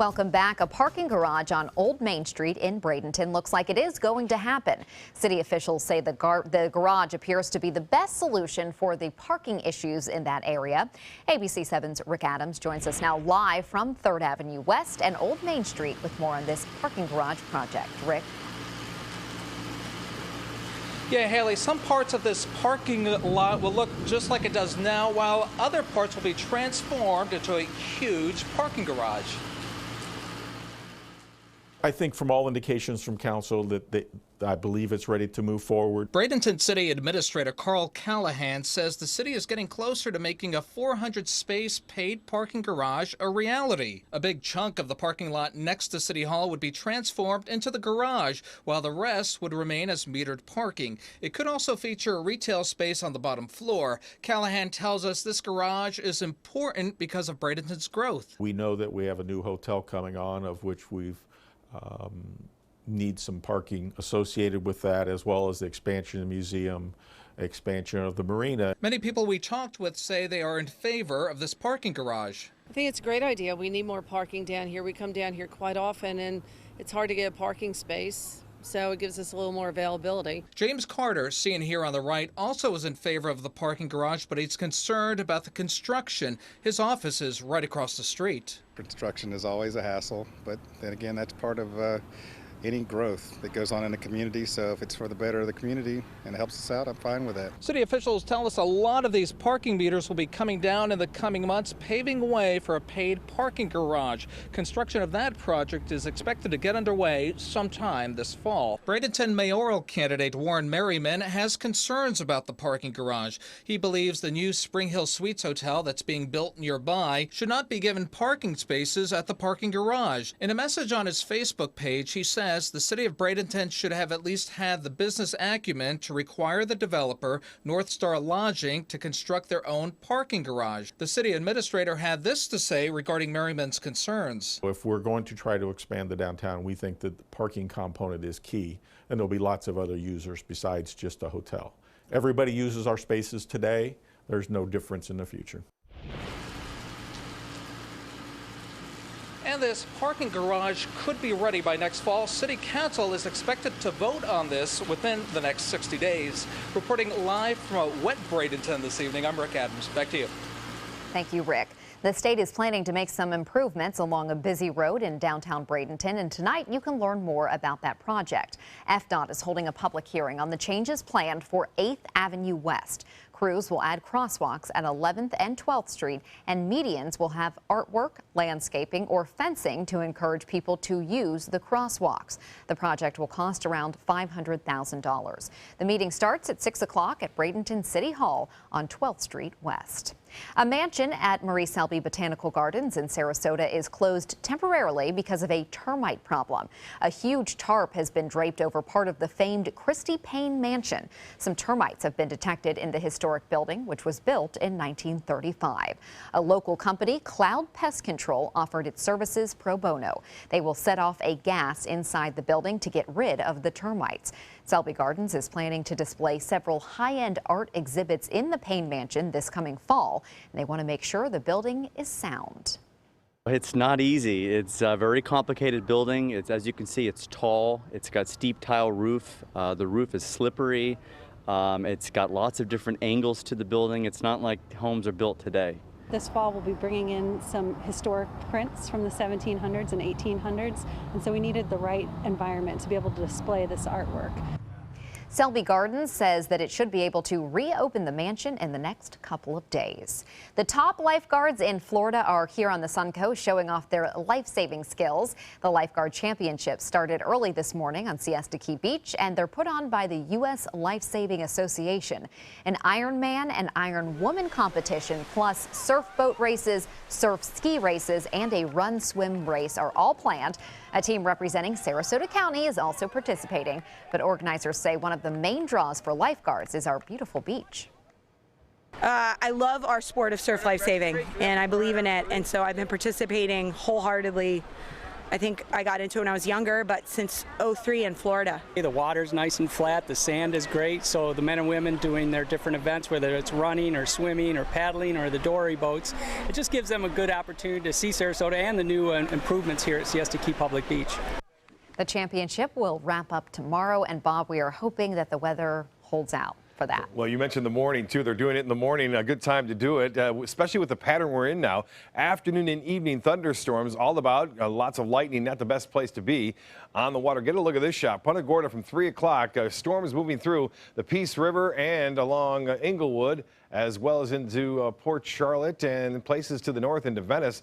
Welcome back. A parking garage on Old Main Street in Bradenton looks like it is going to happen. City officials say the garage appears to be the best solution for the parking issues in that area. ABC 7's Rick Adams joins us now live from 3rd Avenue West and Old Main Street with more on this parking garage project. Rick? Yeah, Haley, some parts of this parking lot will look just like it does now, while other parts will be transformed into a huge parking garage. I think from all indications from council that I believe it's ready to move forward. Bradenton City Administrator Carl Callahan says the city is getting closer to making a 400-space paid parking garage a reality. A big chunk of the parking lot next to City Hall would be transformed into the garage, while the rest would remain as metered parking. It could also feature a retail space on the bottom floor. Callahan tells us this garage is important because of Bradenton's growth. We know that we have a new hotel coming on, of which we've need some parking associated with that, as well as the expansion of the museum, expansion of the marina. Many people we talked with say they are in favor of this parking garage. I think it's a great idea. We need more parking down here. We come down here quite often and it's hard to get a parking space, so it gives us a little more availability. James Carter, seen here on the right, also is in favor of the parking garage, but he's concerned about the construction. His office is right across the street. Construction is always a hassle, but then again, that's part of any growth that goes on in the community. So if it's for the better of the community and helps us out, I'm fine with that. City officials tell us a lot of these parking meters will be coming down in the coming months, paving way for a paid parking garage. Construction of that project is expected to get underway sometime this fall. Bradenton mayoral candidate Warren Merriman has concerns about the parking garage. He believes the new Spring Hill Suites hotel that's being built nearby should not be given parking spaces at the parking garage. In a message on his Facebook page, he says the city of Bradenton should have at least had the business acumen to require the developer, North Star Lodging, to construct their own parking garage. The city administrator had this to say regarding Merriman's concerns. If we're going to try to expand the downtown, we think that the parking component is key, and there'll be lots of other users besides just a hotel. Everybody uses our spaces today. There's no difference in the future. And this parking garage could be ready by next fall. City Council is expected to vote on this within the next 60 days. Reporting live from a wet Bradenton this evening, I'm Rick Adams. Back to you. Thank you, Rick. The state is planning to make some improvements along a busy road in downtown Bradenton, and tonight you can learn more about that project. FDOT is holding a public hearing on the changes planned for 8th Avenue West. Crews will add crosswalks at 11th and 12th Street, and medians will have artwork, landscaping, or fencing to encourage people to use the crosswalks. The project will cost around $500,000. The meeting starts at 6 o'clock at Bradenton City Hall on 12th Street West. A mansion at Marie Selby Botanical Gardens in Sarasota is closed temporarily because of a termite problem. A huge tarp has been draped over part of the famed Christie Payne Mansion. Some termites have been detected in the historic building, which was built in 1935. A local company, Cloud Pest Control, offered its services pro bono. They will set off a gas inside the building to get rid of the termites. Selby Gardens is planning to display several high-end art exhibits in the Payne Mansion this coming fall. And they want to make sure the building is sound. It's not easy. It's a very complicated building. As you can see, it's tall. It's got steep tile roof. The roof is slippery. It's got lots of different angles to the building. It's not like homes are built today. This fall we'll be bringing in some historic prints from the 1700s and 1800s, and so we needed the right environment to be able to display this artwork. Selby Gardens says that it should be able to reopen the mansion in the next couple of days. The top lifeguards in Florida are here on the Suncoast showing off their life-saving skills. The Lifeguard Championships started early this morning on Siesta Key Beach, and they're put on by the U.S. Life-Saving Association. An Ironman and Iron Woman competition, plus surf boat races, surf ski races, and a run-swim race are all planned. A team representing Sarasota County is also participating, but organizers say one of the main draws for lifeguards is our beautiful beach. I love our sport of surf life saving, and I believe in it, and so I've been participating wholeheartedly I think I got into it when I was younger, but since '03 in Florida. The water's nice and flat, the sand is great, so the men and women doing their different events, whether it's running or swimming or paddling or the dory boats, it just gives them a good opportunity to see Sarasota and the new improvements here at Siesta Key Public Beach. The championship will wrap up tomorrow, and Bob, we are hoping that the weather holds out for that. Well, you mentioned the morning, too. They're doing it in the morning, a good time to do it, especially with the pattern we're in now. Afternoon and evening thunderstorms, all about lots of lightning, not the best place to be on the water. Get a look at this shot. Punta Gorda from 3 o'clock. Storms moving through the Peace River and along Inglewood, as well as into Port Charlotte and places to the north into Venice.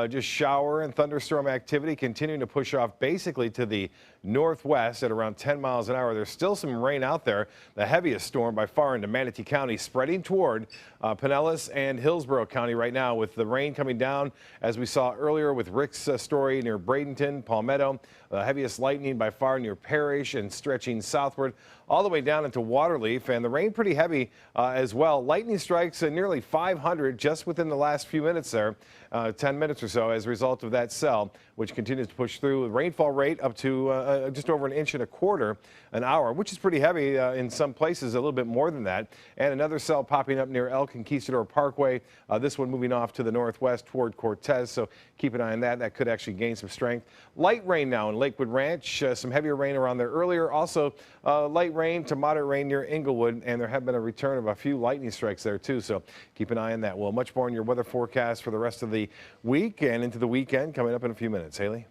Just shower and thunderstorm activity continuing to push off basically to the northwest at around 10 miles an hour. There's still some rain out there. The heaviest storm by far into Manatee County, spreading toward Pinellas and Hillsborough County right now, with the rain coming down, as we saw earlier with Rick's story near Bradenton, Palmetto. The heaviest lightning by far near Parrish and stretching southward all the way down into Waterleaf, and the rain pretty heavy as well. Lightning strikes nearly 500 just within the last few minutes there, 10 minutes or so, as a result of that cell, which continues to push through. Rainfall rate up to just over 1.25 inches an hour, which is pretty heavy in some places, a little bit more than that. And another cell popping up near El Conquistador Parkway, this one moving off to the northwest toward Cortez, so keep an eye on that. That could actually gain some strength. Light rain now in Lakewood Ranch, some heavier rain around there earlier. Also light rain to moderate rain near Inglewood, and there have been a return of a few lightning strikes there too, so keep an eye on that. Well, much more in your weather forecast for the rest of the week and into the weekend coming up in a few minutes. Haley?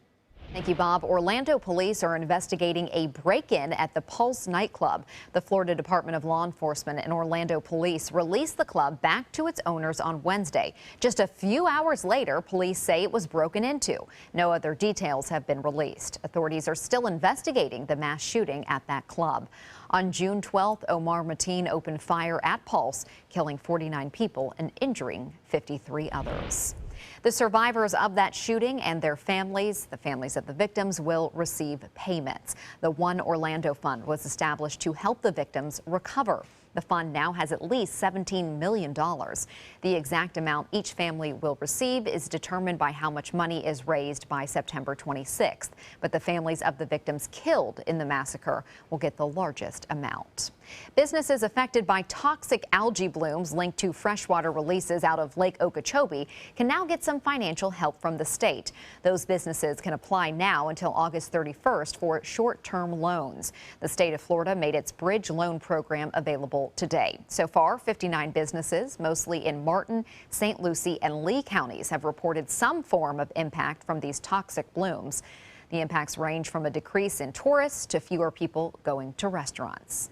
Thank you, Bob. Orlando police are investigating a break-in at the Pulse nightclub. The Florida Department of Law Enforcement and Orlando police released the club back to its owners on Wednesday. Just a few hours later, police say it was broken into. No other details have been released. Authorities are still investigating the mass shooting at that club. On June 12th, Omar Mateen opened fire at Pulse, killing 49 people and injuring 53 others. The survivors of that shooting and their families, the families of the victims, will receive payments. The One Orlando Fund was established to help the victims recover. The fund now has at least $17 million. The exact amount each family will receive is determined by how much money is raised by September 26th. But the families of the victims killed in the massacre will get the largest amount. Businesses affected by toxic algae blooms linked to freshwater releases out of Lake Okeechobee can now get some financial help from the state. Those businesses can apply now until August 31st for short-term loans. The state of Florida made its bridge loan program available today. So far, 59 businesses, mostly in Martin, St. Lucie, and Lee counties, have reported some form of impact from these toxic blooms. The impacts range from a decrease in tourists to fewer people going to restaurants.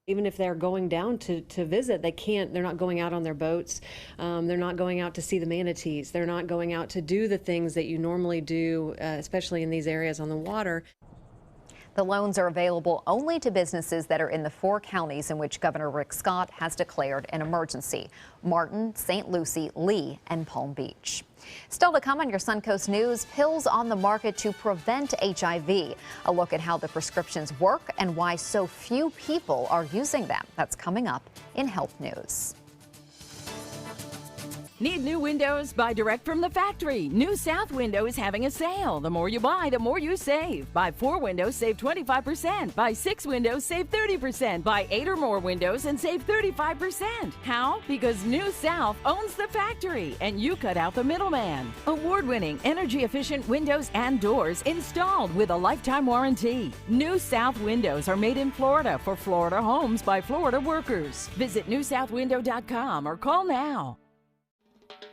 Even if they're going down to visit, they're not going out on their boats. They're not going out to see the manatees. They're not going out to do the things that you normally do, especially in these areas on the water. The loans are available only to businesses that are in the 4 counties in which Governor Rick Scott has declared an emergency: Martin, St. Lucie, Lee, and Palm Beach. Still to come on your Suncoast News, pills on the market to prevent HIV. A look at how the prescriptions work and why so few people are using them. That's coming up in Health News. Need new windows? Buy direct from the factory. New South Window is having a sale. The more you buy, the more you save. Buy 4 windows, save 25%. Buy 6 windows, save 30%. Buy 8 or more windows and save 35%. How? Because New South owns the factory and you cut out the middleman. Award-winning, energy-efficient windows and doors installed with a lifetime warranty. New South Windows are made in Florida for Florida homes by Florida workers. Visit newsouthwindow.com or call now.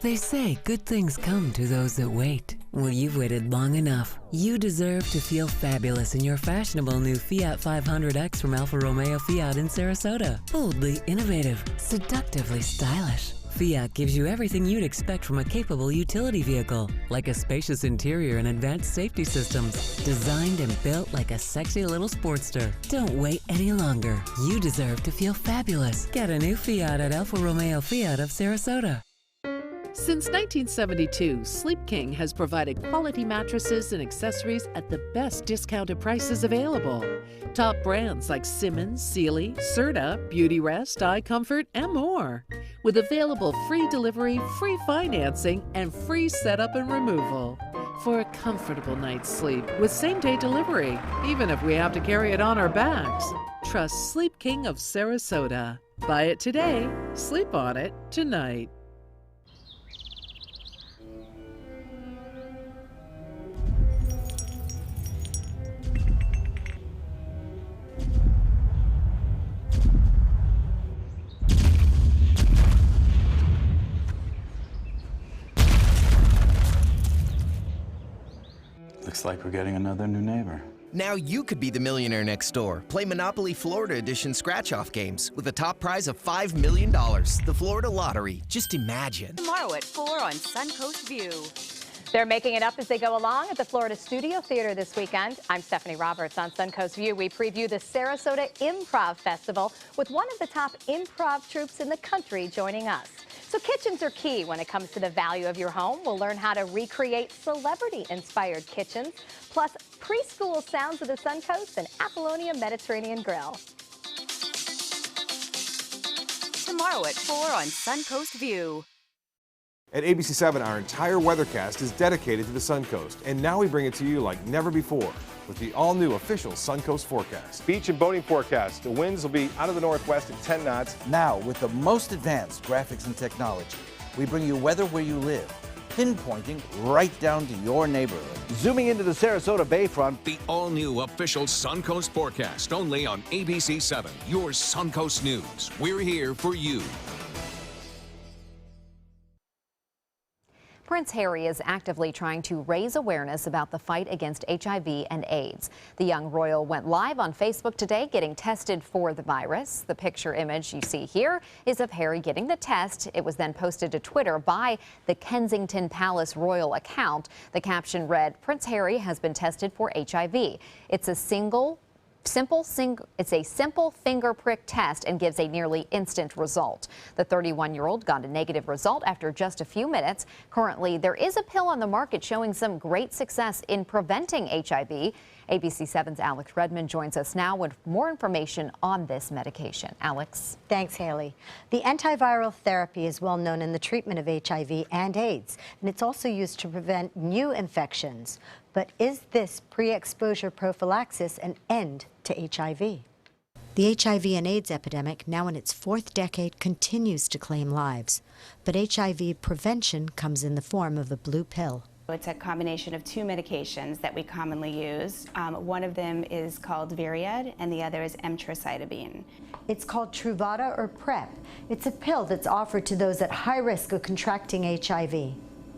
They say good things come to those that wait. Well, you've waited long enough. You deserve to feel fabulous in your fashionable new Fiat 500X from Alfa Romeo Fiat in Sarasota. Boldly innovative, seductively stylish. Fiat gives you everything you'd expect from a capable utility vehicle, like a spacious interior and advanced safety systems, designed and built like a sexy little Sportster. Don't wait any longer. You deserve to feel fabulous. Get a new Fiat at Alfa Romeo Fiat of Sarasota. Since 1972, Sleep King has provided quality mattresses and accessories at the best discounted prices available. Top brands like Simmons, Sealy, Serta, Beauty Rest, Eye Comfort, and more. With available free delivery, free financing, and free setup and removal. for a comfortable night's sleep with same-day delivery, even if we have to carry it on our backs. Trust Sleep King of Sarasota. Buy it today, sleep on it tonight. Looks like we're getting another new neighbor. Now you could be the millionaire next door. Play Monopoly Florida Edition scratch-off games with a top prize of $5 million. The Florida Lottery. Just imagine. Tomorrow at 4 on Suncoast View. They're making it up as they go along at the Florida Studio Theater this weekend. I'm Stephanie Roberts on Suncoast View. We preview the Sarasota Improv Festival with one of the top improv troupes in the country joining us. So kitchens are key when it comes to the value of your home. We'll learn how to recreate celebrity-inspired kitchens, plus preschool sounds of the Suncoast and Apollonia Mediterranean Grill. Tomorrow at 4 on Suncoast View. At ABC7, our entire weathercast is dedicated to the Suncoast, and now we bring it to you like never before with the all-new official Suncoast forecast. Beach and boating forecast. The winds will be out of the northwest at 10 knots. Now, with the most advanced graphics and technology, we bring you weather where you live, pinpointing right down to your neighborhood. Zooming into the Sarasota Bayfront, the all-new official Suncoast forecast, only on ABC7, your Suncoast News. We're here for you. Prince Harry is actively trying to raise awareness about the fight against HIV and AIDS. The young royal went live on Facebook today getting tested for the virus. The picture image you see here is of Harry getting the test. It was then posted to Twitter by the Kensington Palace Royal account. The caption read, "Prince Harry has been tested for HIV. It's a simple finger prick test and gives a nearly instant result." The 31-year-old got a negative result after just a few minutes. Currently, there is a pill on the market showing some great success in preventing HIV. ABC7's Alex Redmond joins us now with more information on this medication. Alex. Thanks, Haley. The antiviral therapy is well known in the treatment of HIV and AIDS, and it's also used to prevent new infections. But is this pre-exposure prophylaxis an end to HIV? The HIV and AIDS epidemic, now in its fourth decade, continues to claim lives. But HIV prevention comes in the form of a blue pill. It's a combination of two medications that we commonly use. One of them is called Viriad, and the other is emtricitabine. It's called Truvada or PrEP. It's a pill that's offered to those at high risk of contracting HIV.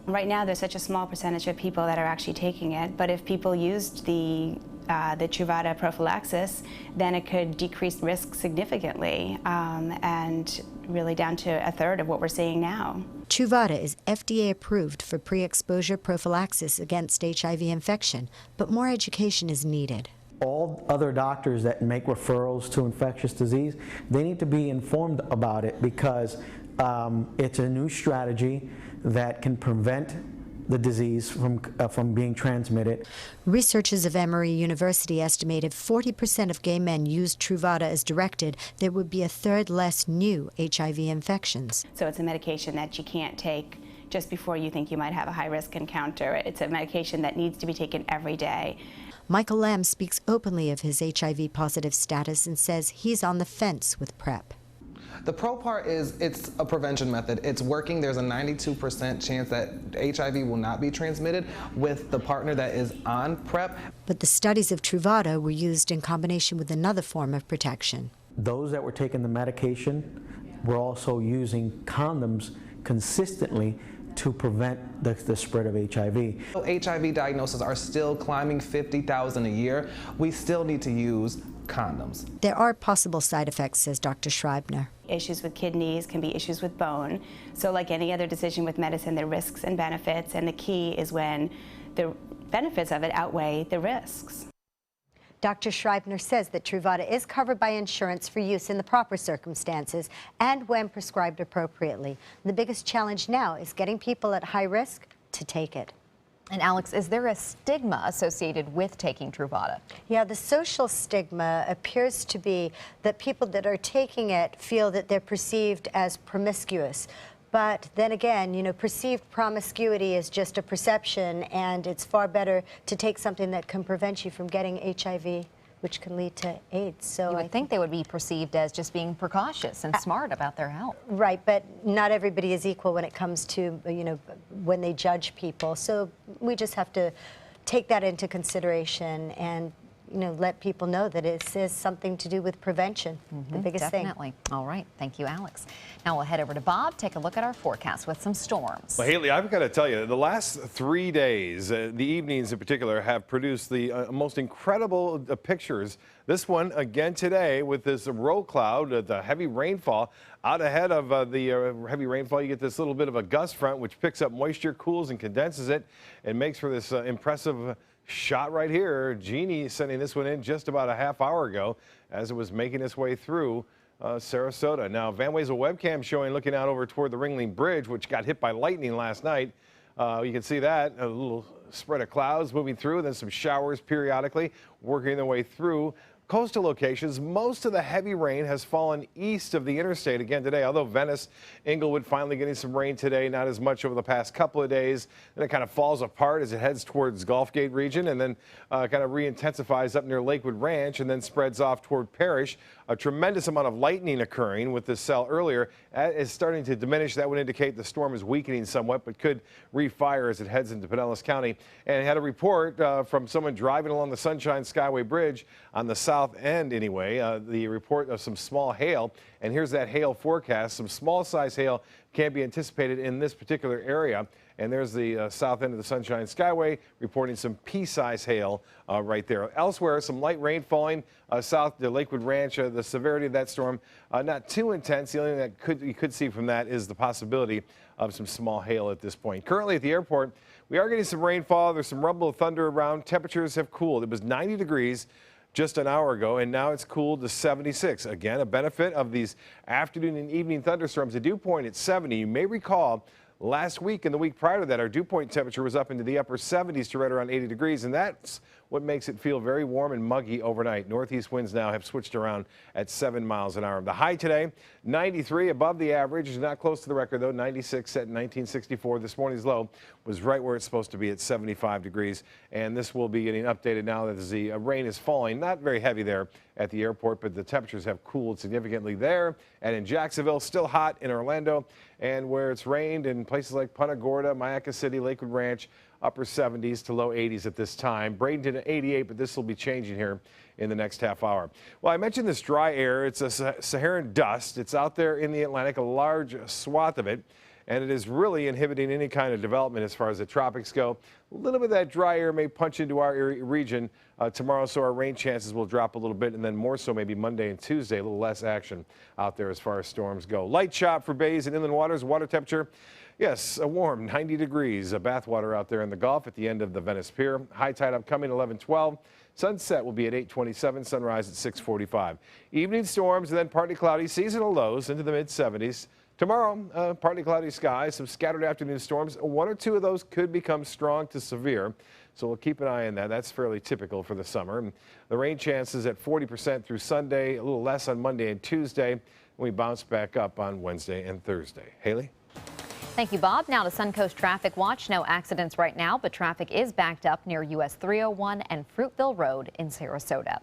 Right now, there's such a small percentage of people that are actually taking it, but if people used the Truvada prophylaxis, then it could decrease risk significantly, and really down to a third of what we're seeing now. Truvada is FDA approved for pre-exposure prophylaxis against HIV infection, but more education is needed. All other doctors that make referrals to infectious disease, they need to be informed about it because it's a new strategy that can prevent the disease from being transmitted. Researchers of Emory University estimated 40% of gay men used Truvada as directed. There would be a third less new HIV infections. So it's a medication that you can't take just before you think you might have a high-risk encounter. It's a medication that needs to be taken every day. Michael Lamb speaks openly of his HIV-positive status and says he's on the fence with PrEP. The pro part is it's a prevention method. It's working. There's a 92% chance that HIV will not be transmitted with the partner that is on PrEP. But the studies of Truvada were used in combination with another form of protection. Those that were taking the medication were also using condoms consistently to prevent the spread of HIV. HIV diagnoses are still climbing 50,000 a year. We still need to use condoms. There are possible side effects, says Dr. Schreibner. Issues with kidneys can be issues with bone. So like any other decision with medicine, there are risks and benefits, and the key is when the benefits of it outweigh the risks. Dr. Schreibner says that Truvada is covered by insurance for use in the proper circumstances and when prescribed appropriately. The biggest challenge now is getting people at high risk to take it. And Alex, is there a stigma associated with taking Truvada? Yeah, the social stigma appears to be that people that are taking it feel that they're perceived as promiscuous. But then again, you know, perceived promiscuity is just a perception, and it's far better to take something that can prevent you from getting HIV, which can lead to AIDS. So you would think they would be perceived as just being precautious and smart about their health. Right, but not everybody is equal when it comes to, you know, when they judge people. So we just have to take that into consideration and, you know, let people know that it is something to do with prevention, the biggest thing. Definitely. All right. Thank you, Alex. Now we'll head over to Bob, take a look at our forecast with some storms. Well, Haley, I've got to tell you, the last 3 days, the evenings in particular, have produced the most incredible pictures. This one again today with this roll cloud, the heavy rainfall. Out ahead of the heavy rainfall, you get this little bit of a gust front, which picks up moisture, cools and condenses it, and makes for this impressive shot right here. Jeannie sending this one in just about a half hour ago as it was making its way through Sarasota. Now, Van Wezel webcam showing looking out over toward the Ringling Bridge, which got hit by lightning last night. You can see that, a little spread of clouds moving through, then some showers periodically working their way through. Coastal locations, most of the heavy rain has fallen east of the interstate again today, although Venice, Inglewood finally getting some rain today, not as much over the past couple of days. Then it kind of falls apart as it heads towards Gulfgate region and then kind of re-intensifies up near Lakewood Ranch and then spreads off toward Parrish. A tremendous amount of lightning occurring with this cell earlier is starting to diminish. That would indicate the storm is weakening somewhat, but could refire as it heads into Pinellas County. And had a report from someone driving along the Sunshine Skyway Bridge on the south end anyway, the report of some small hail. And here's that hail forecast. Some small size hail can be anticipated in this particular area. And there's the south end of the Sunshine Skyway reporting some pea-size hail right there. Elsewhere, some light rain falling south to Lakewood Ranch. The severity of that storm not too intense. The only thing that you could see from that is the possibility of some small hail at this point. Currently at the airport, we are getting some rainfall. There's some rumble of thunder around. Temperatures have cooled. It was 90 degrees just an hour ago, and now it's cooled to 76. Again, a benefit of these afternoon and evening thunderstorms. The dew point at 70. You may recall last week and the week prior to that, our dew point temperature was up into the upper 70s to right around 80 degrees, and that's what makes it feel very warm and muggy overnight. Northeast winds now have switched around at 7 miles an hour. The high today, 93, above the average. Is not close to the record, though. 96 set in 1964. This morning's low was right where it's supposed to be at 75 degrees, and this will be getting updated now that the rain is falling. Not very heavy there at the airport, but the temperatures have cooled significantly there. And in Jacksonville, still hot in Orlando, and where it's rained in places like Punta Gorda, Mayaca City, Lakewood Ranch, upper 70s to low 80s at this time. Bradenton at 88, but this will be changing here in the next half hour. Well, I mentioned this dry air. It's a Saharan dust. It's out there in the Atlantic, a large swath of it, and it is really inhibiting any kind of development as far as the tropics go. A little bit of that dry air may punch into our region tomorrow, so our rain chances will drop a little bit, and then more so maybe Monday and Tuesday, a little less action out there as far as storms go. Light chop for bays and inland waters. Water temperature, yes, a warm 90 degrees. Bathwater out there in the Gulf at the end of the Venice Pier. High tide upcoming 11:12. Sunset will be at 8:27. Sunrise at 6:45. Evening storms and then partly cloudy. Seasonal lows into the mid-70s. Tomorrow, partly cloudy skies, some scattered afternoon storms. One or two of those could become strong to severe, so we'll keep an eye on that. That's fairly typical for the summer. And the rain chances at 40% through Sunday, a little less on Monday and Tuesday. We bounce back up on Wednesday and Thursday. Haley? Thank you, Bob. Now to Suncoast Traffic Watch. No accidents right now, but traffic is backed up near US 301 and Fruitville Road in Sarasota.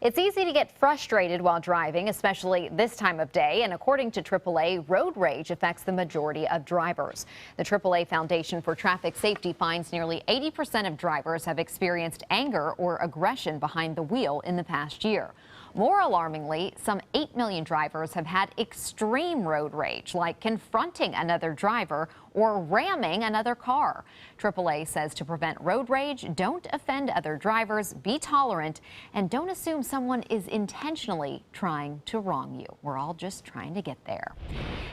It's easy to get frustrated while driving, especially this time of day, and according to AAA, road rage affects the majority of drivers. The AAA Foundation for Traffic Safety finds nearly 80% of drivers have experienced anger or aggression behind the wheel in the past year. More alarmingly, some 8 million drivers have had extreme road rage, like confronting another driver or ramming another car. AAA says to prevent road rage, don't offend other drivers, be tolerant, and don't assume someone is intentionally trying to wrong you. We're all just trying to get there.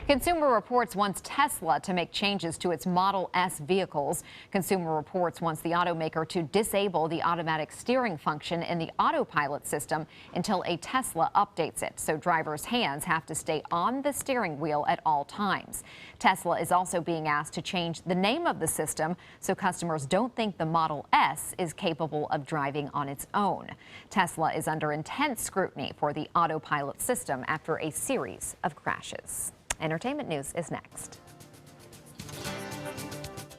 Consumer Reports wants Tesla to make changes to its Model S vehicles. Consumer Reports wants the automaker to disable the automatic steering function in the autopilot system until a Tesla updates it, so drivers' hands have to stay on the steering wheel at all times. Tesla is also being asked to change the name of the system so customers don't think the Model S is capable of driving on its own. Tesla is under intense scrutiny for the autopilot system after a series of crashes. Entertainment news is next.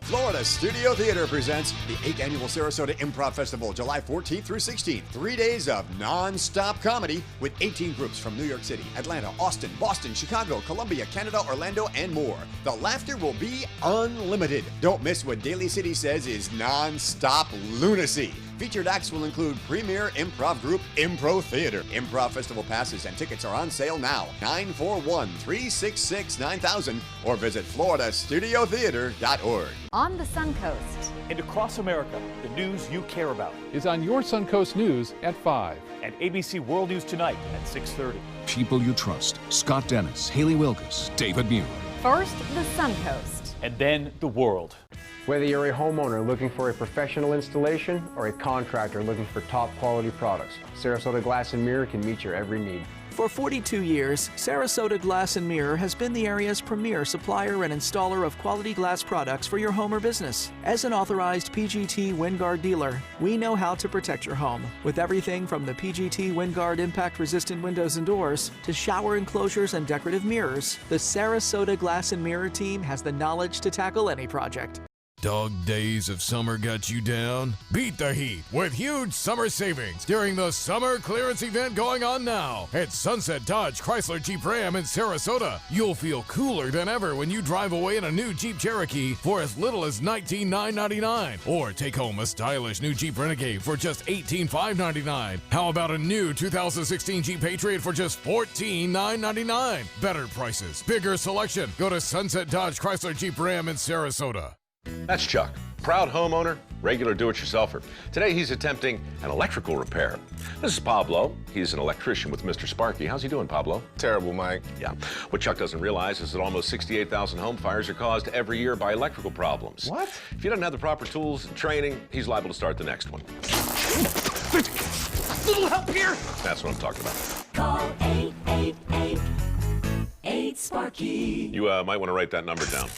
Florida Studio Theater presents the 8th Annual Sarasota Improv Festival, July 14th through 16th. 3 days of non-stop comedy with 18 groups from New York City, Atlanta, Austin, Boston, Chicago, Columbia, Canada, Orlando, and more. The laughter will be unlimited. Don't miss what Daly City says is non-stop lunacy. Featured acts will include premier improv group Impro Theater. Improv Festival passes and tickets are on sale now. 941-366-9000 or visit floridastudiotheater.org. On the Suncoast. And across America, the news you care about is on your Suncoast News at 5 and ABC World News Tonight at 6:30. People you trust. Scott Dennis, Haley Wilkes, David Muir. First, the Suncoast. And then the world. Whether you're a homeowner looking for a professional installation or a contractor looking for top quality products, Sarasota Glass and Mirror can meet your every need. For 42 years, Sarasota Glass and Mirror has been the area's premier supplier and installer of quality glass products for your home or business. As an authorized PGT WinGuard dealer, we know how to protect your home with everything from the PGT WinGuard impact-resistant windows and doors to shower enclosures and decorative mirrors. The Sarasota Glass and Mirror team has the knowledge to tackle any project. Dog days of summer got you down? Beat the heat with huge summer savings during the summer clearance event going on now at Sunset Dodge Chrysler Jeep Ram in Sarasota. You'll feel cooler than ever when you drive away in a new Jeep Cherokee for as little as $19,999, or take home a stylish new Jeep Renegade for just $18,599. How about a new 2016 Jeep Patriot for just $14,999? Better prices, bigger selection. Go to Sunset Dodge Chrysler Jeep Ram in Sarasota. That's Chuck, proud homeowner, regular do-it-yourselfer. Today he's attempting an electrical repair. This is Pablo. He's an electrician with Mr. Sparky. How's he doing, Pablo? Terrible, Mike. Yeah. What Chuck doesn't realize is that almost 68,000 home fires are caused every year by electrical problems. What? If he doesn't have the proper tools and training, he's liable to start the next one. Little help here. That's what I'm talking about. Call 888-8-SPARKY. You might want to write that number down.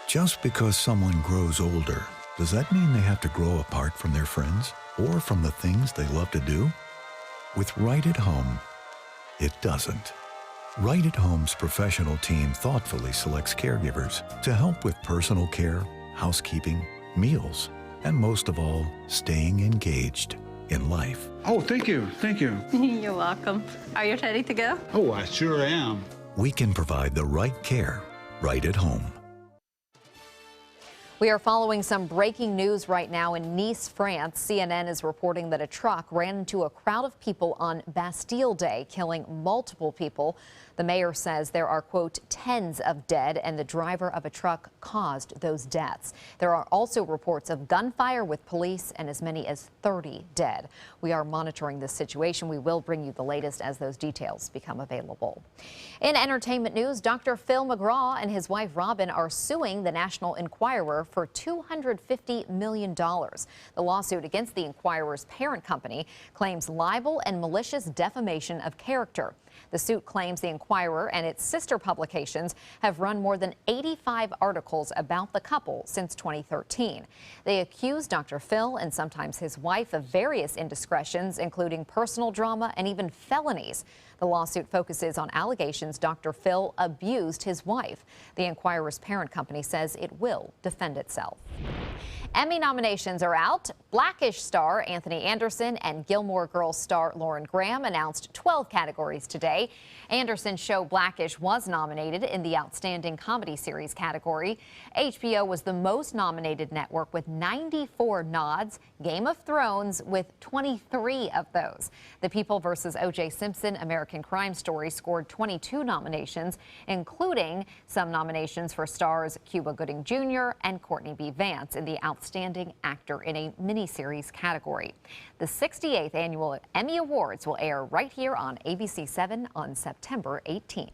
Just because someone grows older, does that mean they have to grow apart from their friends or from the things they love to do? With Right at Home, it doesn't. Right at Home's professional team thoughtfully selects caregivers to help with personal care, housekeeping, meals, and most of all, staying engaged in life. Oh, thank you. Thank you. You're welcome. Are you ready to go? Oh, I sure am. We can provide the right care right at home. We are following some breaking news right now in Nice, France. CNN is reporting that a truck ran into a crowd of people on Bastille Day, killing multiple people. The mayor says there are, quote, tens of dead, and the driver of a truck caused those deaths. There are also reports of gunfire with police and as many as 30 dead. We are monitoring this situation. We will bring you the latest as those details become available. In entertainment news, Dr. Phil McGraw and his wife Robin are suing the National Enquirer for $250 million. The lawsuit against the Enquirer's parent company claims libel and malicious defamation of character. The suit claims the Enquirer and its sister publications have run more than 85 articles about the couple since 2013. They accuse Dr. Phil and sometimes his wife of various indiscretions, including personal drama and even felonies. The lawsuit focuses on allegations Dr. Phil abused his wife. The Enquirer's parent company says it will defend itself. Emmy nominations are out. Blackish star Anthony Anderson and Gilmore Girls star Lauren Graham announced 12 categories today. Anderson's show Blackish was nominated in the Outstanding Comedy Series category. HBO was the most nominated network with 94 nods. Game of Thrones with 23 of those. The People vs. O.J. Simpson American Crime Story scored 22 nominations, including some nominations for stars Cuba Gooding Jr. and Courtney B. Vance in the Outstanding Actor in a Miniseries category. The 68th Annual Emmy Awards will air right here on ABC7 on September 18th.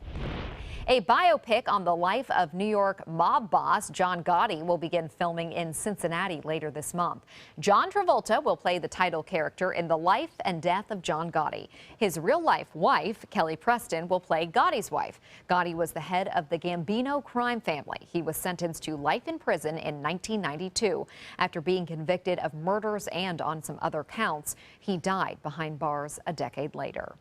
A biopic on the life of New York mob boss John Gotti will begin filming in Cincinnati later this month. John Travolta will play the title character in the life and death of John Gotti. His real-life wife, Kelly Preston, will play Gotti's wife. Gotti was the head of the Gambino crime family. He was sentenced to life in prison in 1992. After being convicted of murders and on some other counts, he died behind bars a decade later.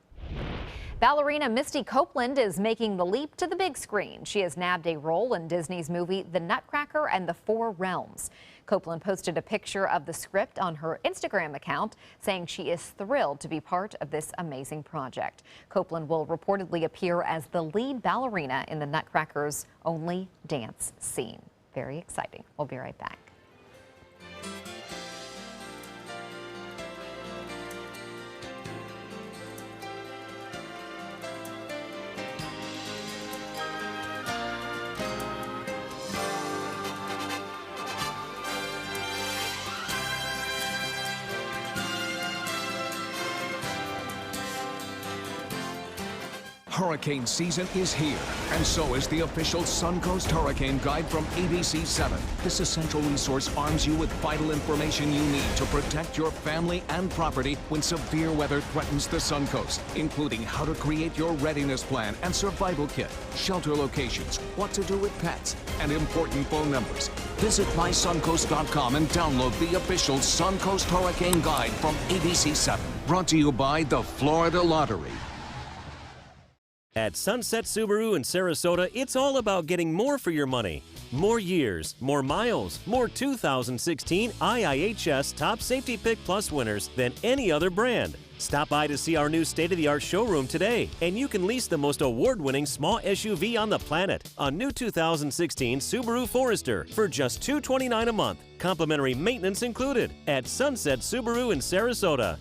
Ballerina Misty Copeland is making the leap to the big screen. She has nabbed a role in Disney's movie The Nutcracker and the Four Realms. Copeland posted a picture of the script on her Instagram account, saying she is thrilled to be part of this amazing project. Copeland will reportedly appear as the lead ballerina in the Nutcracker's only dance scene. Very exciting. We'll be right back. Hurricane season is here, and so is the official Suncoast Hurricane Guide from ABC7. This essential resource arms you with vital information you need to protect your family and property when severe weather threatens the Suncoast, including how to create your readiness plan and survival kit, shelter locations, what to do with pets, and important phone numbers. Visit mysuncoast.com and download the official Suncoast Hurricane Guide from ABC7. Brought to you by the Florida Lottery. At Sunset Subaru in Sarasota, it's all about getting more for your money. More years, more miles, more 2016 IIHS Top Safety Pick Plus winners than any other brand. Stop by to see our new state-of-the-art showroom today, and you can lease the most award-winning small SUV on the planet, a new 2016 Subaru Forester, for just $229 a month. Complimentary maintenance included at Sunset Subaru in Sarasota.